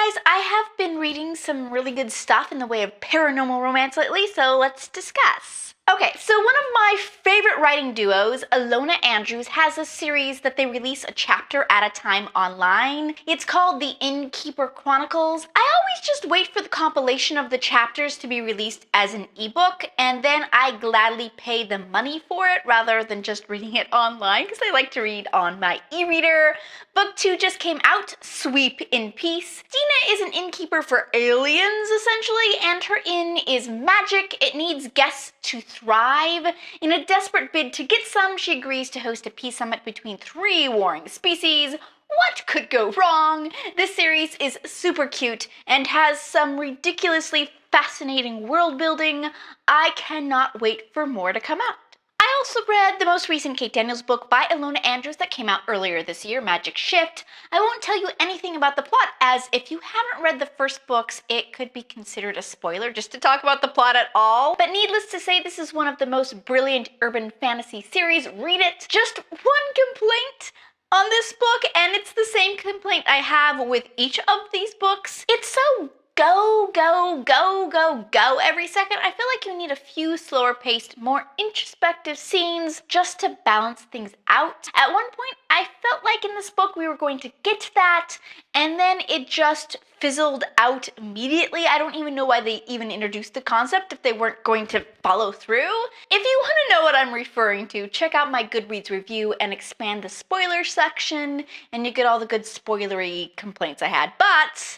guys, I have been reading some really good stuff in the way of paranormal romance lately, so let's discuss. Okay, so one of my favorite writing duos, Ilona Andrews, has a series that they release a chapter at a time online. It's called The Innkeeper Chronicles. I always just wait for the compilation of the chapters to be released as an ebook, and then I gladly pay the money for it rather than just reading it online, because I like to read on my e-reader. Book 2 just came out, Sweep in Peace. Dina is an innkeeper for aliens, essentially, and her inn is magic. It needs guests to thrive. In a desperate bid to get some, she agrees to host a peace summit between 3 warring species. What could go wrong? This series is super cute and has some ridiculously fascinating world building. I cannot wait for more to come out. I also read the most recent Kate Daniels book by Ilona Andrews that came out earlier this year, Magic Shift. I won't tell you anything about the plot, as if you haven't read the first books, it could be considered a spoiler just to talk about the plot at all. But needless to say, this is one of the most brilliant urban fantasy series. Read it. Just one complaint on this book, and it's the same complaint I have with each of these books. It's so go, go, go, go, go every second. I feel like you need a few slower paced, more introspective scenes just to balance things out. At one point, I felt like in this book we were going to get to that, and then it just fizzled out immediately. I don't even know why they even introduced the concept if they weren't going to follow through. If you want to know what I'm referring to, check out my Goodreads review and expand the spoiler section, and you get all the good spoilery complaints I had. But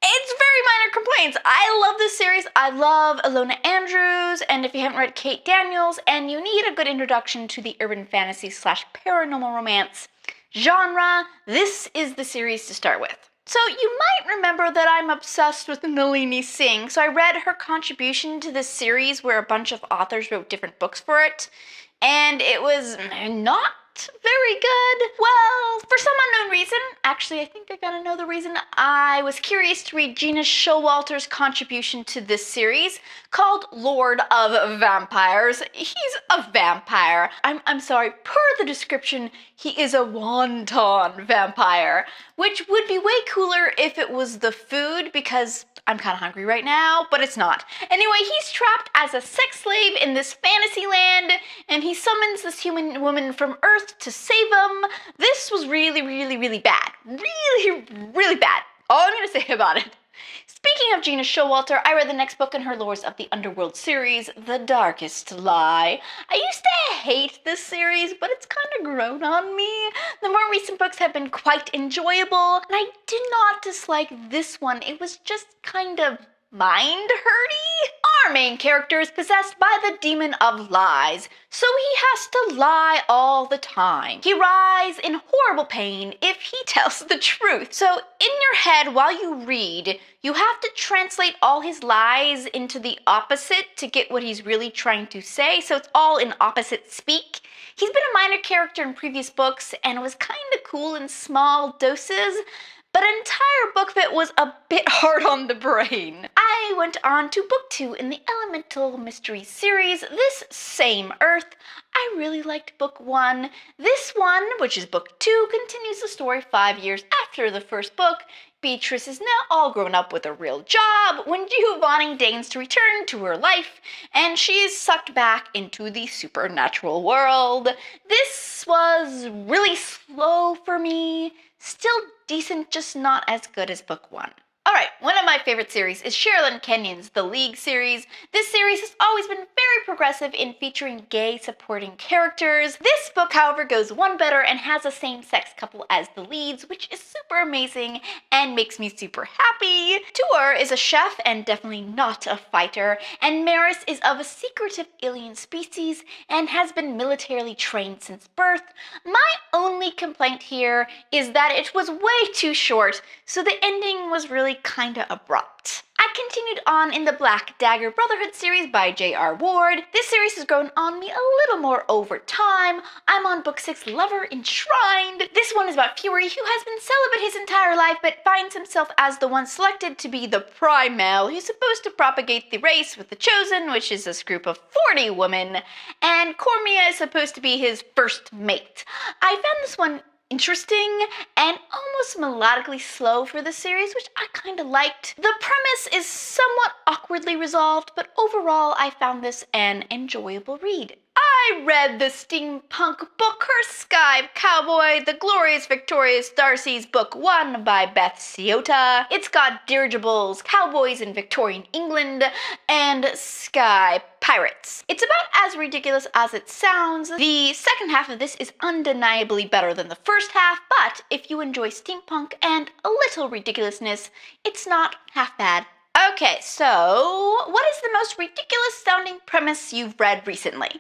it's very minor complaints. I love this series. I love Ilona Andrews, and if you haven't read Kate Daniels and you need a good introduction to the urban fantasy / paranormal romance genre, this is the series to start with. So you might remember that I'm obsessed with Nalini Singh, so I read her contribution to this series where a bunch of authors wrote different books for it, and it was not very good. Well, for some unknown reason, actually I think I gotta know the reason, I was curious to read Gina Showalter's contribution to this series called Lord of Vampires. He's a vampire. I'm sorry, per the description, he is a wonton vampire, which would be way cooler if it was the food, because I'm kind of hungry right now, but it's not. Anyway, he's trapped as a sex slave in this fantasy land, and he summons this human woman from Earth to save him. This was really, really, really bad. Really, really bad. All I'm going to say about it. Speaking of Gina Showalter, I read the next book in her Lords of the Underworld series, The Darkest Lie. I used to hate this series, but it's kind of grown on me. The more recent books have been quite enjoyable, and I did not dislike this one. It was just kind of mind-hurty. Our main character is possessed by the demon of lies, so he has to lie all the time. He writhes in horrible pain if he tells the truth. So in your head while you read, you have to translate all his lies into the opposite to get what he's really trying to say, so it's all in opposite speak. He's been a minor character in previous books and was kind of cool in small doses, but an entire book of it was a bit hard on the brain. I went on to book 2 in the Elemental Mysteries series, This Same Earth. I really liked book 1. This one, which is book 2, continues the story 5 years after the first book. Beatrice is now all grown up with a real job when Giovanni deigns to return to her life, and she is sucked back into the supernatural world. This was really slow for me. Still decent, just not as good as book 1. Alright, one of my favorite series is SHERRILYN Kenyon's The League series. This series has always been very progressive in featuring gay supporting characters. This book, however, goes one better and has a same-sex couple as the leads, which is super amazing and makes me super happy. Tuor is a chef and definitely not a fighter, and Maris is of a secretive alien species and has been militarily trained since birth. My only complaint here is that it was way too short, so the ending was really kinda abrupt. I continued on in the Black Dagger Brotherhood series by J.R. Ward. This series has grown on me a little more over time. I'm on book 6, Lover Enshrined. This one is about Fury, who has been celibate his entire life but finds himself as the one selected to be the prime male who's supposed to propagate the race with the Chosen, which is this group of 40 women, and Cormia is supposed to be his first mate. I found this one interesting and almost melodically slow for the series, which I kind of liked. The premise is somewhat awkwardly resolved, but overall I found this an enjoyable read. I read the steampunk book Her Sky Cowboy, The Glorious Victorious Darcy's Book 1 by Beth Ciota. It's got dirigibles, cowboys in Victorian England, and sky pirates. It's about as ridiculous as it sounds. The second half of this is undeniably better than the first half, but if you enjoy steampunk and a little ridiculousness, it's not half bad. Okay, so what is the most ridiculous sounding premise you've read recently?